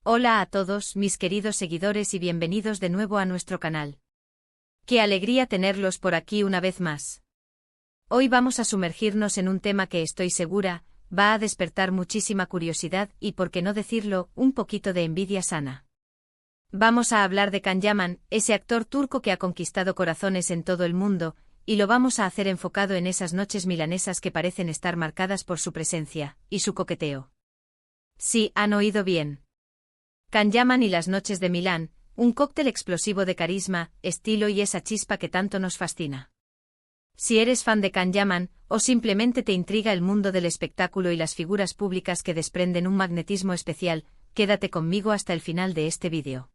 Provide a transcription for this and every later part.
Hola a todos, mis queridos seguidores y bienvenidos de nuevo a nuestro canal. Qué alegría tenerlos por aquí una vez más. Hoy vamos a sumergirnos en un tema que estoy segura, va a despertar muchísima curiosidad y, por qué no decirlo, un poquito de envidia sana. Vamos a hablar de Can Yaman, ese actor turco que ha conquistado corazones en todo el mundo, y lo vamos a hacer enfocado en esas noches milanesas que parecen estar marcadas por su presencia y su coqueteo. Sí, han oído bien. Can Yaman y las noches de Milán, un cóctel explosivo de carisma, estilo y esa chispa que tanto nos fascina. Si eres fan de Can Yaman, o simplemente te intriga el mundo del espectáculo y las figuras públicas que desprenden un magnetismo especial, quédate conmigo hasta el final de este vídeo.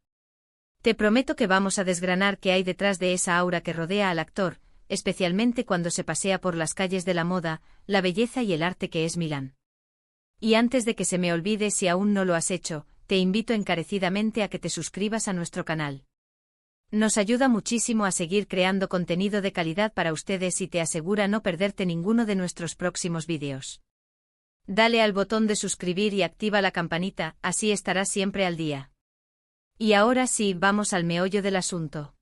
Te prometo que vamos a desgranar qué hay detrás de esa aura que rodea al actor, especialmente cuando se pasea por las calles de la moda, la belleza y el arte que es Milán. Y antes de que se me olvide, si aún no lo has hecho, te invito encarecidamente a que te suscribas a nuestro canal. Nos ayuda muchísimo a seguir creando contenido de calidad para ustedes y te asegura no perderte ninguno de nuestros próximos vídeos. Dale al botón de suscribir y activa la campanita, así estarás siempre al día. Y ahora sí, vamos al meollo del asunto.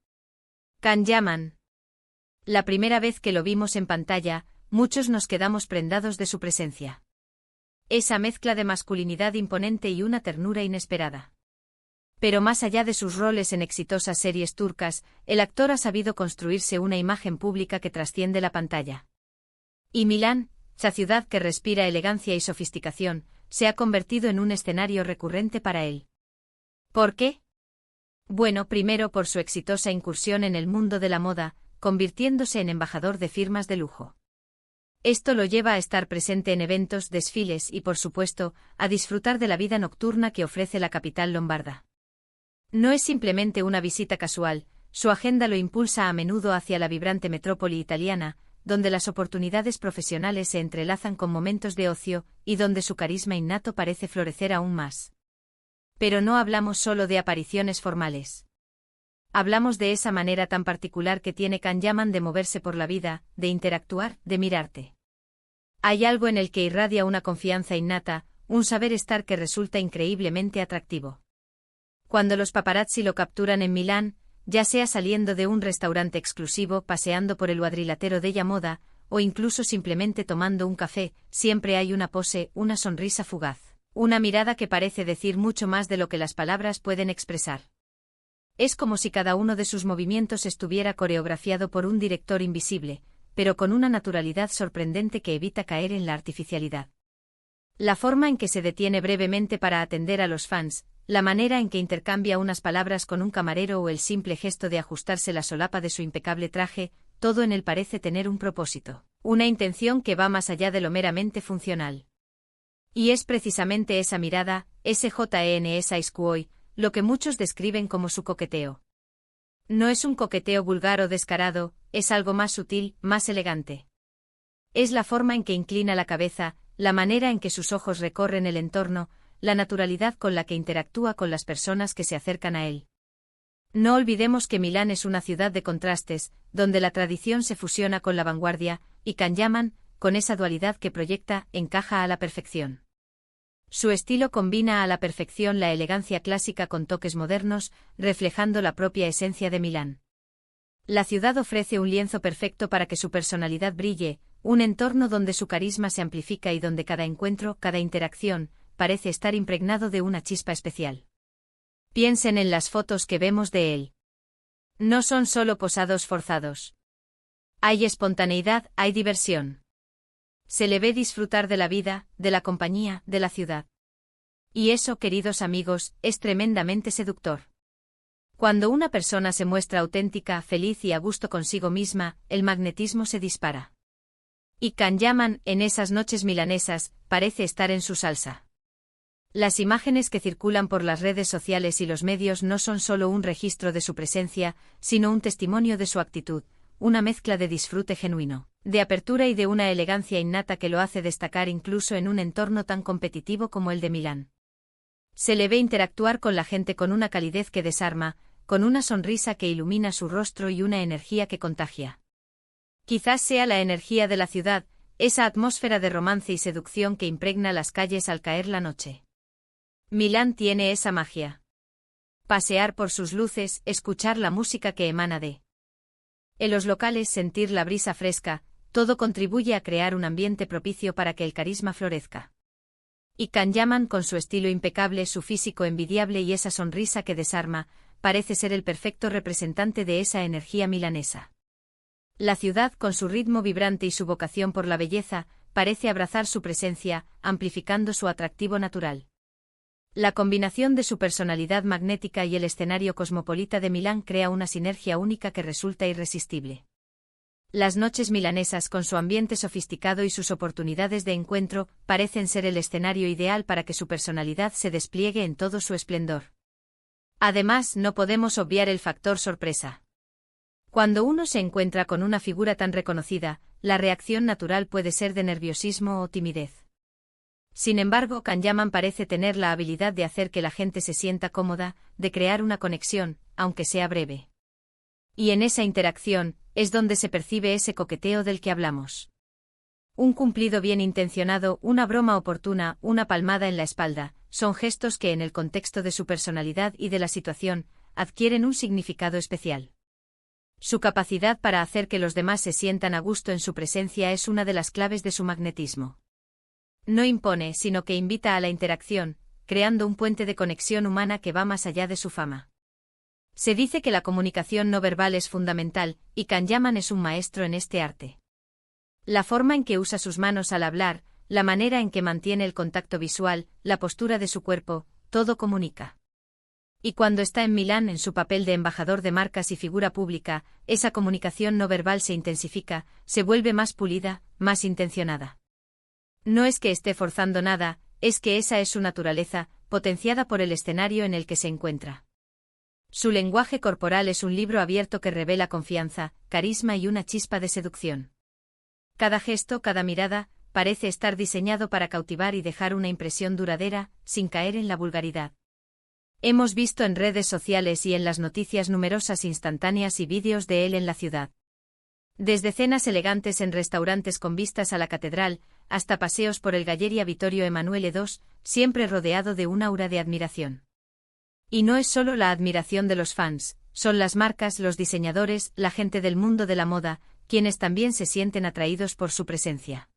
Can Yaman. La primera vez que lo vimos en pantalla, muchos nos quedamos prendados de su presencia. Esa mezcla de masculinidad imponente y una ternura inesperada. Pero más allá de sus roles en exitosas series turcas, el actor ha sabido construirse una imagen pública que trasciende la pantalla. Y Milán, esa ciudad que respira elegancia y sofisticación, se ha convertido en un escenario recurrente para él. ¿Por qué? Bueno, primero por su exitosa incursión en el mundo de la moda, convirtiéndose en embajador de firmas de lujo. Esto lo lleva a estar presente en eventos, desfiles y, por supuesto, a disfrutar de la vida nocturna que ofrece la capital lombarda. No es simplemente una visita casual, su agenda lo impulsa a menudo hacia la vibrante metrópoli italiana, donde las oportunidades profesionales se entrelazan con momentos de ocio, y donde su carisma innato parece florecer aún más. Pero no hablamos solo de apariciones formales. Hablamos de esa manera tan particular que tiene Can Yaman de moverse por la vida, de interactuar, de mirarte. Hay algo en el que irradia una confianza innata, un saber estar que resulta increíblemente atractivo. Cuando los paparazzi lo capturan en Milán, ya sea saliendo de un restaurante exclusivo, paseando por el cuadrilátero della Moda, o incluso simplemente tomando un café, siempre hay una pose, una sonrisa fugaz, una mirada que parece decir mucho más de lo que las palabras pueden expresar. Es como si cada uno de sus movimientos estuviera coreografiado por un director invisible, pero con una naturalidad sorprendente que evita caer en la artificialidad. La forma en que se detiene brevemente para atender a los fans, la manera en que intercambia unas palabras con un camarero o el simple gesto de ajustarse la solapa de su impecable traje, todo en él parece tener un propósito, una intención que va más allá de lo meramente funcional. Y es precisamente esa mirada, ese JENS lo que muchos describen como su coqueteo. No es un coqueteo vulgar o descarado, es algo más sutil, más elegante. Es la forma en que inclina la cabeza, la manera en que sus ojos recorren el entorno, la naturalidad con la que interactúa con las personas que se acercan a él. No olvidemos que Milán es una ciudad de contrastes, donde la tradición se fusiona con la vanguardia, y Can Yaman, con esa dualidad que proyecta, encaja a la perfección. Su estilo combina a la perfección la elegancia clásica con toques modernos, reflejando la propia esencia de Milán. La ciudad ofrece un lienzo perfecto para que su personalidad brille, un entorno donde su carisma se amplifica y donde cada encuentro, cada interacción, parece estar impregnado de una chispa especial. Piensen en las fotos que vemos de él. No son solo posados forzados. Hay espontaneidad, hay diversión. Se le ve disfrutar de la vida, de la compañía, de la ciudad. Y eso, queridos amigos, es tremendamente seductor. Cuando una persona se muestra auténtica, feliz y a gusto consigo misma, el magnetismo se dispara. Y Can Yaman, en esas noches milanesas, parece estar en su salsa. Las imágenes que circulan por las redes sociales y los medios no son solo un registro de su presencia, sino un testimonio de su actitud, una mezcla de disfrute genuino, de apertura y de una elegancia innata que lo hace destacar incluso en un entorno tan competitivo como el de Milán. Se le ve interactuar con la gente con una calidez que desarma, con una sonrisa que ilumina su rostro y una energía que contagia. Quizás sea la energía de la ciudad, esa atmósfera de romance y seducción que impregna las calles al caer la noche. Milán tiene esa magia. Pasear por sus luces, escuchar la música que emana de en los locales, sentir la brisa fresca, todo contribuye a crear un ambiente propicio para que el carisma florezca. Y Can Yaman, con su estilo impecable, su físico envidiable y esa sonrisa que desarma, parece ser el perfecto representante de esa energía milanesa. La ciudad, con su ritmo vibrante y su vocación por la belleza, parece abrazar su presencia, amplificando su atractivo natural. La combinación de su personalidad magnética y el escenario cosmopolita de Milán crea una sinergia única que resulta irresistible. Las noches milanesas, con su ambiente sofisticado y sus oportunidades de encuentro, parecen ser el escenario ideal para que su personalidad se despliegue en todo su esplendor. Además, no podemos obviar el factor sorpresa. Cuando uno se encuentra con una figura tan reconocida, la reacción natural puede ser de nerviosismo o timidez. Sin embargo, Can Yaman parece tener la habilidad de hacer que la gente se sienta cómoda, de crear una conexión, aunque sea breve. Y en esa interacción, es donde se percibe ese coqueteo del que hablamos. Un cumplido bien intencionado, una broma oportuna, una palmada en la espalda, son gestos que en el contexto de su personalidad y de la situación, adquieren un significado especial. Su capacidad para hacer que los demás se sientan a gusto en su presencia es una de las claves de su magnetismo. No impone, sino que invita a la interacción, creando un puente de conexión humana que va más allá de su fama. Se dice que la comunicación no verbal es fundamental, y Can Yaman es un maestro en este arte. La forma en que usa sus manos al hablar, la manera en que mantiene el contacto visual, la postura de su cuerpo, todo comunica. Y cuando está en Milán en su papel de embajador de marcas y figura pública, esa comunicación no verbal se intensifica, se vuelve más pulida, más intencionada. No es que esté forzando nada, es que esa es su naturaleza, potenciada por el escenario en el que se encuentra. Su lenguaje corporal es un libro abierto que revela confianza, carisma y una chispa de seducción. Cada gesto, cada mirada, parece estar diseñado para cautivar y dejar una impresión duradera, sin caer en la vulgaridad. Hemos visto en redes sociales y en las noticias numerosas instantáneas y vídeos de él en la ciudad. Desde cenas elegantes en restaurantes con vistas a la catedral, hasta paseos por el Galleria Vittorio Emanuele II, siempre rodeado de un aura de admiración. Y no es solo la admiración de los fans, son las marcas, los diseñadores, la gente del mundo de la moda, quienes también se sienten atraídos por su presencia.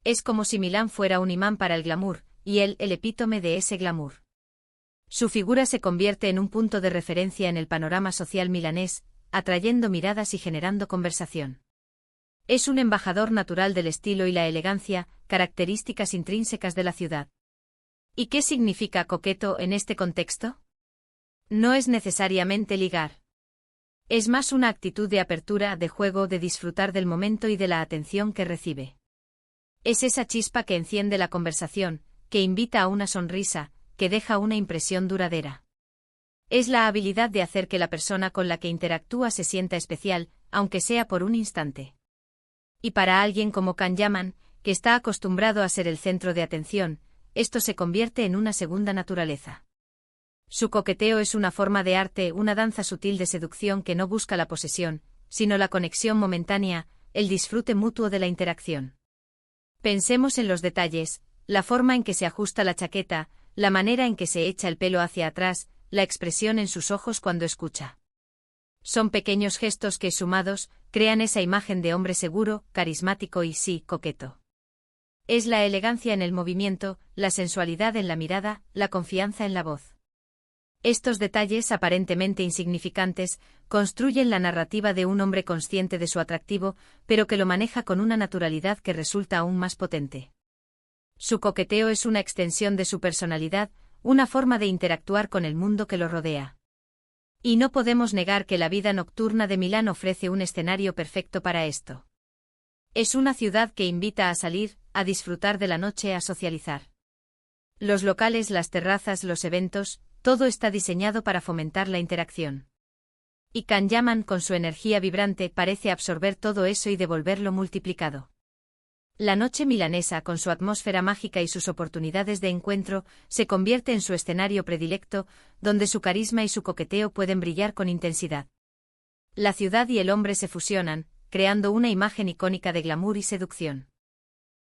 Es como si Milán fuera un imán para el glamour, y él el epítome de ese glamour. Su figura se convierte en un punto de referencia en el panorama social milanés, atrayendo miradas y generando conversación. Es un embajador natural del estilo y la elegancia, características intrínsecas de la ciudad. ¿Y qué significa coqueto en este contexto? No es necesariamente ligar. Es más una actitud de apertura, de juego, de disfrutar del momento y de la atención que recibe. Es esa chispa que enciende la conversación, que invita a una sonrisa, que deja una impresión duradera. Es la habilidad de hacer que la persona con la que interactúa se sienta especial, aunque sea por un instante. Y para alguien como Can Yaman, que está acostumbrado a ser el centro de atención, esto se convierte en una segunda naturaleza. Su coqueteo es una forma de arte, una danza sutil de seducción que no busca la posesión, sino la conexión momentánea, el disfrute mutuo de la interacción. Pensemos en los detalles, la forma en que se ajusta la chaqueta, la manera en que se echa el pelo hacia atrás, la expresión en sus ojos cuando escucha. Son pequeños gestos que, sumados, crean esa imagen de hombre seguro, carismático y, sí, coqueto. Es la elegancia en el movimiento, la sensualidad en la mirada, la confianza en la voz. Estos detalles aparentemente insignificantes construyen la narrativa de un hombre consciente de su atractivo, pero que lo maneja con una naturalidad que resulta aún más potente. Su coqueteo es una extensión de su personalidad, una forma de interactuar con el mundo que lo rodea. Y no podemos negar que la vida nocturna de Milán ofrece un escenario perfecto para esto. Es una ciudad que invita a salir, a disfrutar de la noche, a socializar. Los locales, las terrazas, los eventos, todo está diseñado para fomentar la interacción. Y Can Yaman, con su energía vibrante, parece absorber todo eso y devolverlo multiplicado. La noche milanesa, con su atmósfera mágica y sus oportunidades de encuentro, se convierte en su escenario predilecto, donde su carisma y su coqueteo pueden brillar con intensidad. La ciudad y el hombre se fusionan, creando una imagen icónica de glamour y seducción.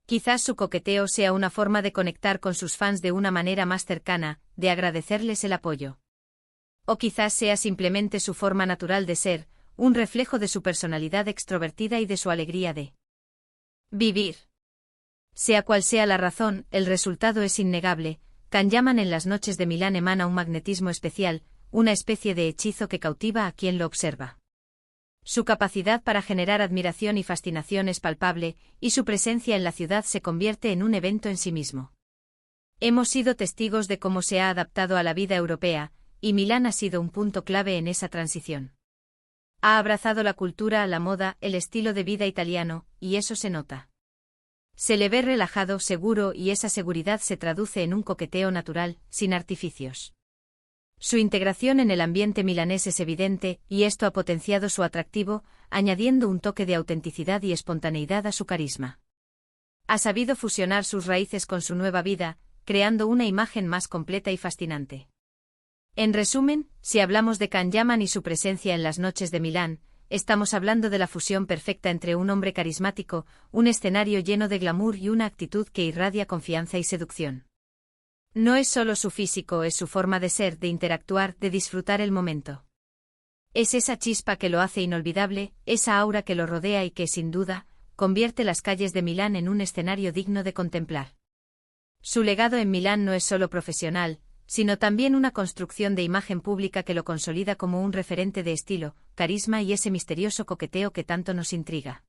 Quizás su coqueteo sea una forma de conectar con sus fans de una manera más cercana, de agradecerles el apoyo. O quizás sea simplemente su forma natural de ser, un reflejo de su personalidad extrovertida y de su alegría de vivir. Sea cual sea la razón, el resultado es innegable. Can Yaman en las noches de Milán emana un magnetismo especial, una especie de hechizo que cautiva a quien lo observa. Su capacidad para generar admiración y fascinación es palpable, y su presencia en la ciudad se convierte en un evento en sí mismo. Hemos sido testigos de cómo se ha adaptado a la vida europea, y Milán ha sido un punto clave en esa transición. Ha abrazado la cultura, la moda, el estilo de vida italiano, y eso se nota. Se le ve relajado, seguro, y esa seguridad se traduce en un coqueteo natural, sin artificios. Su integración en el ambiente milanés es evidente, y esto ha potenciado su atractivo, añadiendo un toque de autenticidad y espontaneidad a su carisma. Ha sabido fusionar sus raíces con su nueva vida, creando una imagen más completa y fascinante. En resumen, si hablamos de Can Yaman y su presencia en las noches de Milán, estamos hablando de la fusión perfecta entre un hombre carismático, un escenario lleno de glamour y una actitud que irradia confianza y seducción. No es solo su físico, es su forma de ser, de interactuar, de disfrutar el momento. Es esa chispa que lo hace inolvidable, esa aura que lo rodea y que, sin duda, convierte las calles de Milán en un escenario digno de contemplar. Su legado en Milán no es solo profesional, sino también una construcción de imagen pública que lo consolida como un referente de estilo, carisma y ese misterioso coqueteo que tanto nos intriga.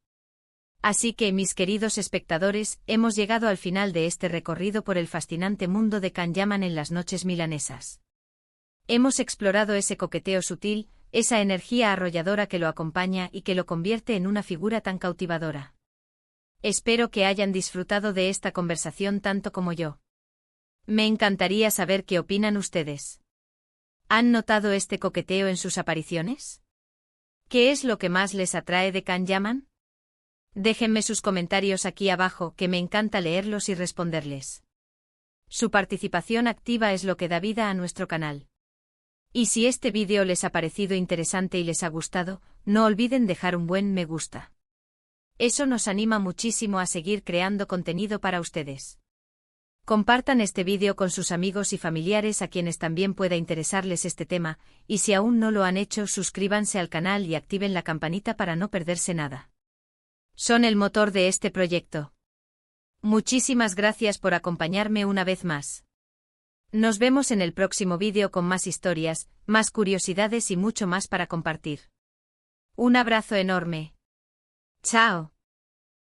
Así que, mis queridos espectadores, hemos llegado al final de este recorrido por el fascinante mundo de Can Yaman en las noches milanesas. Hemos explorado ese coqueteo sutil, esa energía arrolladora que lo acompaña y que lo convierte en una figura tan cautivadora. Espero que hayan disfrutado de esta conversación tanto como yo. Me encantaría saber qué opinan ustedes. ¿Han notado este coqueteo en sus apariciones? ¿Qué es lo que más les atrae de Can Yaman? Déjenme sus comentarios aquí abajo, que me encanta leerlos y responderles. Su participación activa es lo que da vida a nuestro canal. Y si este vídeo les ha parecido interesante y les ha gustado, no olviden dejar un buen me gusta. Eso nos anima muchísimo a seguir creando contenido para ustedes. Compartan este vídeo con sus amigos y familiares a quienes también pueda interesarles este tema, y si aún no lo han hecho, suscríbanse al canal y activen la campanita para no perderse nada. Son el motor de este proyecto. Muchísimas gracias por acompañarme una vez más. Nos vemos en el próximo vídeo con más historias, más curiosidades y mucho más para compartir. Un abrazo enorme. Chao.